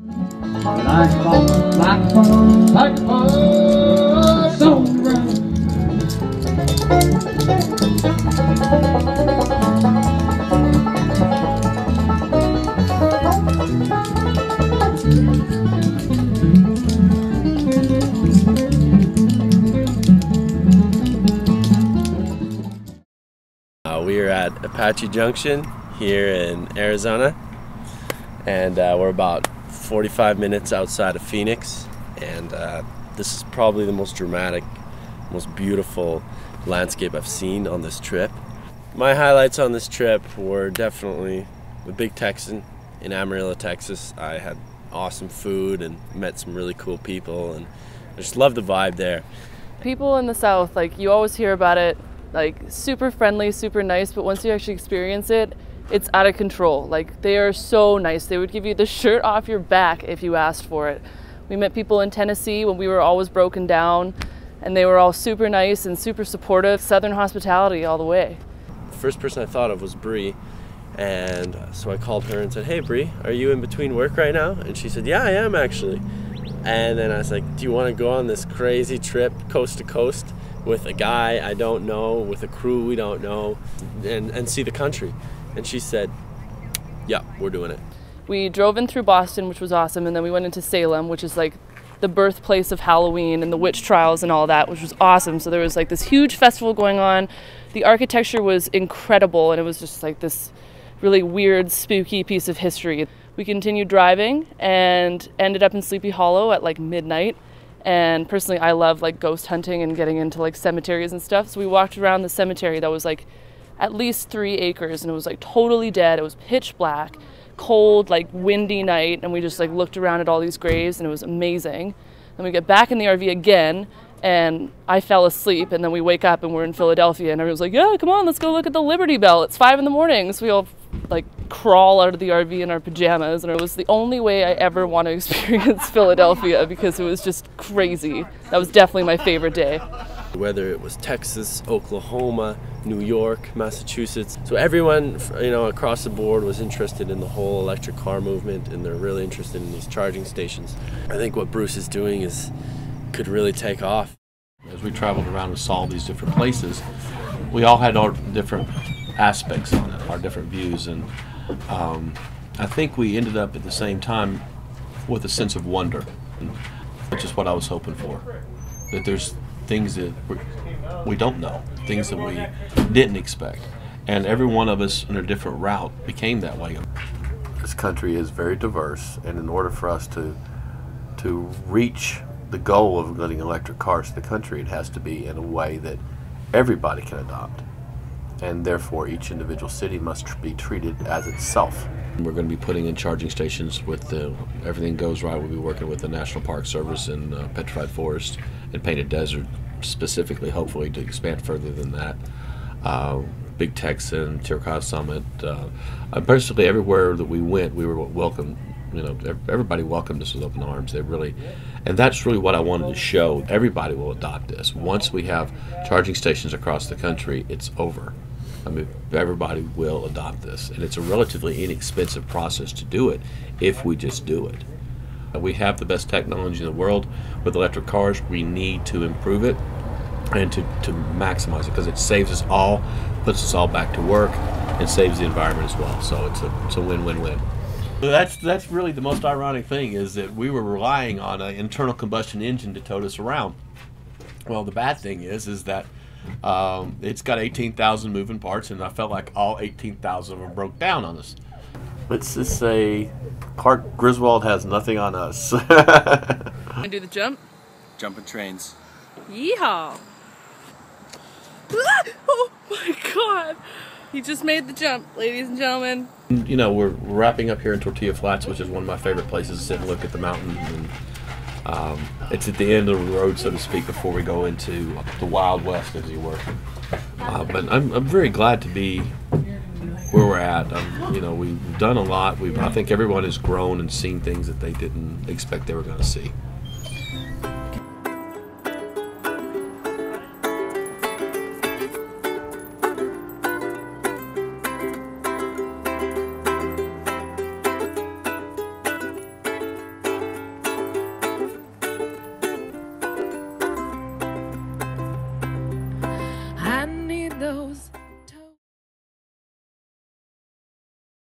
I saw blackbirds on the ground. We are at Apache Junction here in Arizona, and we're about 45 minutes outside of Phoenix, and this is probably the most dramatic, most beautiful landscape I've seen on this trip. My highlights on this trip were definitely the Big Texan in Amarillo, Texas. I had awesome food and met some really cool people, and I just love the vibe there. People in the South, like, you always hear about it, like, super friendly, super nice, but once you actually experience it, it's out of control. Like, they are so nice. They would give you the shirt off your back if you asked for it. We met people in Tennessee when we were always broken down, and they were all super nice and super supportive. Southern hospitality all the way. The first person I thought of was Bree, and so I called her and said, "Hey Bree, are you in between work right now?" And she said, "Yeah, I am actually." And then I was like, "Do you want to go on this crazy trip coast to coast with a guy I don't know, with a crew we don't know, and see the country?" And she said, "Yeah, we're doing it." We drove in through Boston, which was awesome, and then we went into Salem, which is like the birthplace of Halloween and the witch trials and all that, which was awesome. So there was like this huge festival going on. The architecture was incredible, and it was just like this really weird, spooky piece of history. We continued driving and ended up in Sleepy Hollow at like midnight. And personally, I love like ghost hunting and getting into like cemeteries and stuff. So we walked around the cemetery that was like at least 3 acres, and it was like totally dead. It was pitch black, cold, like windy night, and we just like looked around at all these graves, and it was amazing. Then we get back in the RV again, and I fell asleep, and then we wake up and we're in Philadelphia, and everyone's like, "Yeah, come on, let's go look at the Liberty Bell. It's 5 in the morning." So we all like crawl out of the RV in our pajamas, and it was the only way I ever want to experience Philadelphia, because it was just crazy. That was definitely my favorite day. Whether it was Texas, Oklahoma, New York, Massachusetts. So everyone, you know, across the board was interested in the whole electric car movement, and they're really interested in these charging stations. I think what Bruce is doing could really take off. As we traveled around and saw these different places, we all had our different aspects on it, our different views, and I think we ended up at the same time with a sense of wonder, which is what I was hoping for. That there's things that we don't know, things that we didn't expect, and every one of us in a different route became that way. This country is very diverse, and in order for us to reach the goal of getting electric cars to the country, it has to be in a way that everybody can adopt, and therefore each individual city must be treated as itself. We're going to be putting in charging stations with everything goes right. We'll be working with the National Park Service and Petrified Forest and Painted Desert specifically, hopefully to expand further than that. Big Texan, Tircon Summit. Basically everywhere that we went, we were welcome. You know, everybody welcomed us with open arms. They really, and that's really what I wanted to show. Everybody will adopt this. Once we have charging stations across the country, it's over. I mean, everybody will adopt this, and it's a relatively inexpensive process to do it if we just do it. We have the best technology in the world with electric cars. We need to improve it and to maximize it, because it saves us all, puts us all back to work, and saves the environment as well. So it's a win-win-win. That's really the most ironic thing, is that we were relying on an internal combustion engine to tote us around. Well, the bad thing is that it's got 18,000 moving parts, and I felt like all 18,000 of them broke down on us. Let's just say Clark Griswold has nothing on us. Gonna do the jump? Jumping trains. Yeehaw! Oh my god! He just made the jump, ladies and gentlemen. You know, we're wrapping up here in Tortilla Flats, which is one of my favorite places to sit and look at the mountains. And it's at the end of the road, so to speak, before we go into the Wild West, as you were. But I'm very glad to be where we're at. You know, we've done a lot. I think everyone has grown and seen things that they didn't expect they were going to see. those